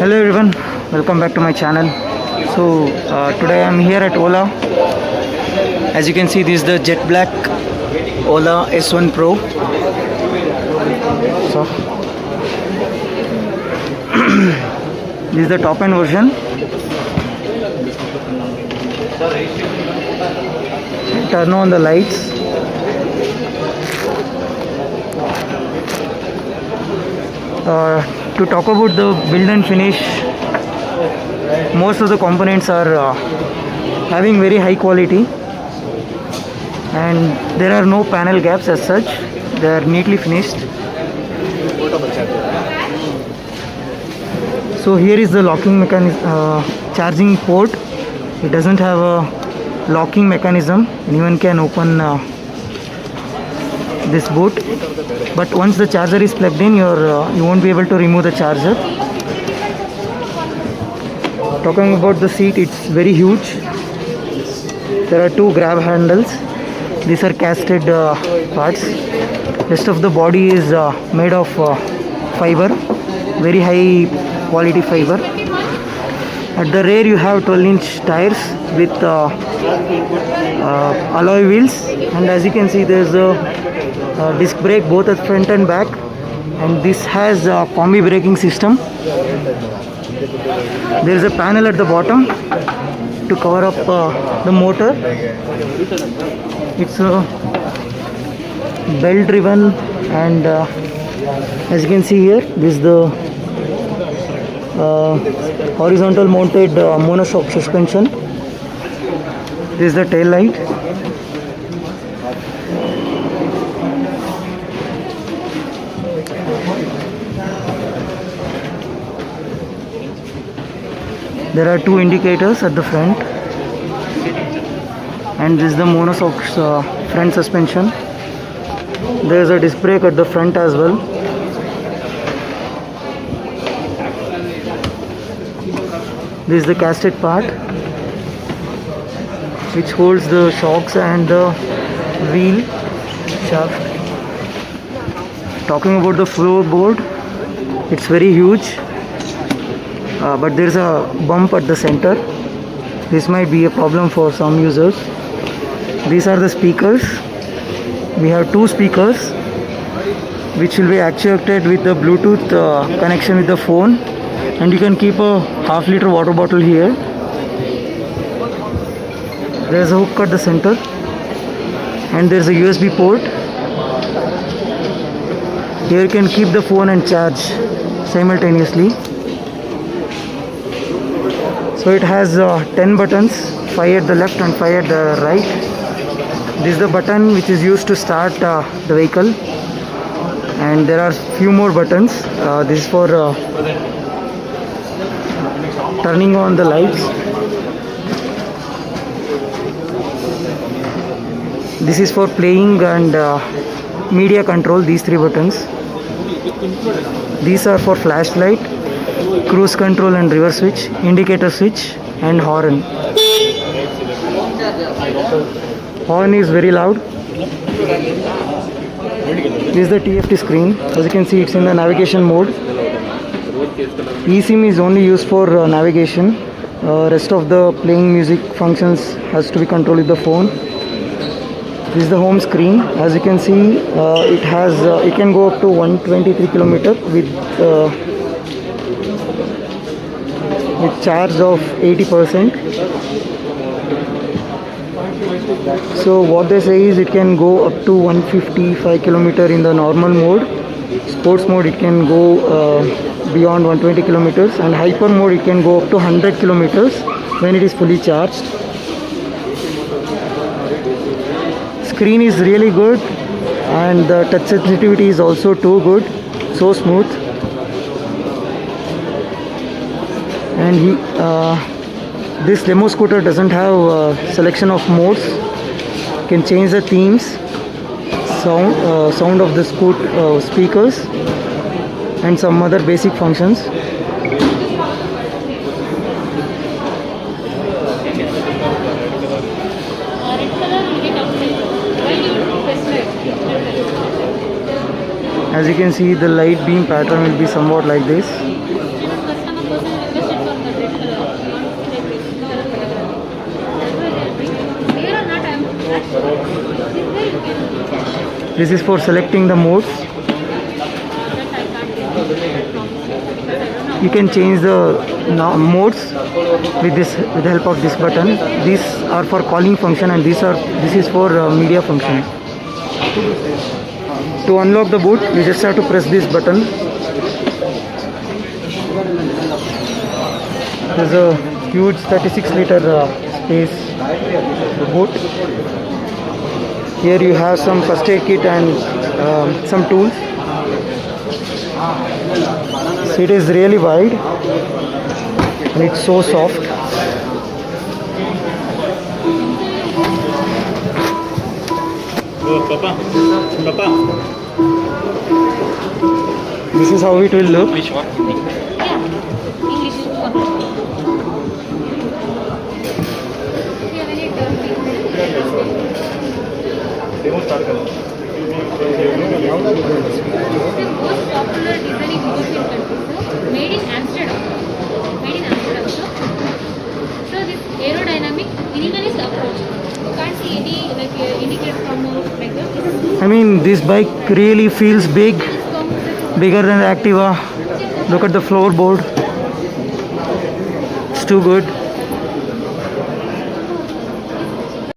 Hello everyone, welcome back to my channel. So today I'm here at Ola. As you can see, this is the jet black Ola S1 Pro. So this is the top end version. Turn on the lights. To talk about the build and finish, most of the components are having very high quality, and there are no panel gaps as such. They are neatly finished. So here is the locking mechanism, charging port. It doesn't have a locking mechanism. Anyone can open this boot, but once the charger is plugged in, you won't be able to remove the charger. Talking about the seat, it's very huge. There are two grab handles. These are casted parts. Rest of the body is made of fiber, very high quality fiber. At the rear you have 12-inch tires with alloy wheels, and as you can see, there's a disc brake both at front and back, and this has a combi braking system. There is a panel at the bottom to cover up the motor. It's a belt driven, and as you can see here, this is the horizontal mounted monoshock suspension. This is the tail light. There are two indicators at the front, and this is the monoshock front suspension. There is a disc brake at the front as well. This is the casted part which holds the shocks and the wheel shaft. Talking about the floorboard, it's very huge. But there is a bump at the center. This might be a problem for some users. These are the speakers. We have two speakers which will be actuated with the Bluetooth connection with the phone, and you can keep a half-liter water bottle here. There is a hook at the center, and there is a USB port. Here you can keep the phone and charge simultaneously. So it has 10 buttons, 5 at the left and 5 at the right. This is the button which is used to start the vehicle, and there are few more buttons. This is for turning on the lights. This is for playing and media control, these three buttons. These are for flashlight, cruise control and reverse switch, indicator switch, and horn. Horn is very loud. This is the TFT screen. As you can see, it's in the navigation mode. eSIM is only used for navigation. Rest of the playing music functions has to be controlled with the phone. This is the home screen. As you can see, it can go up to 123 km with charge of 80%. So what they say is it can go up to 155 km in the normal mode. Sports mode it can go beyond 120 km, and hyper mode it can go up to 100 km when it is fully charged. Screen is really good, and the touch sensitivity is also too good, so smooth. And this demo scooter doesn't have a selection of modes. You can change the themes, sound of the speakers, and some other basic functions. As you can see, the light beam pattern will be somewhat like this. This is for selecting the modes. You can change the modes with the help of this button. These are for calling function, and this is for media function. To unlock the boot, you just have to press this button. There's a huge 36-liter space boot. Here you have some first aid kit and some tools. Seat is really wide and it's so soft. Oh, Papa. This is how it will look. Which one? English. The most popular design in European countries, sir, made in Amsterdam. Made in Amsterdam, sir. So this aerodynamic minimalist approach. You can't see any indicator from like this. I mean, this bike really feels big, bigger than the Activa. Look at the floorboard. It's too good.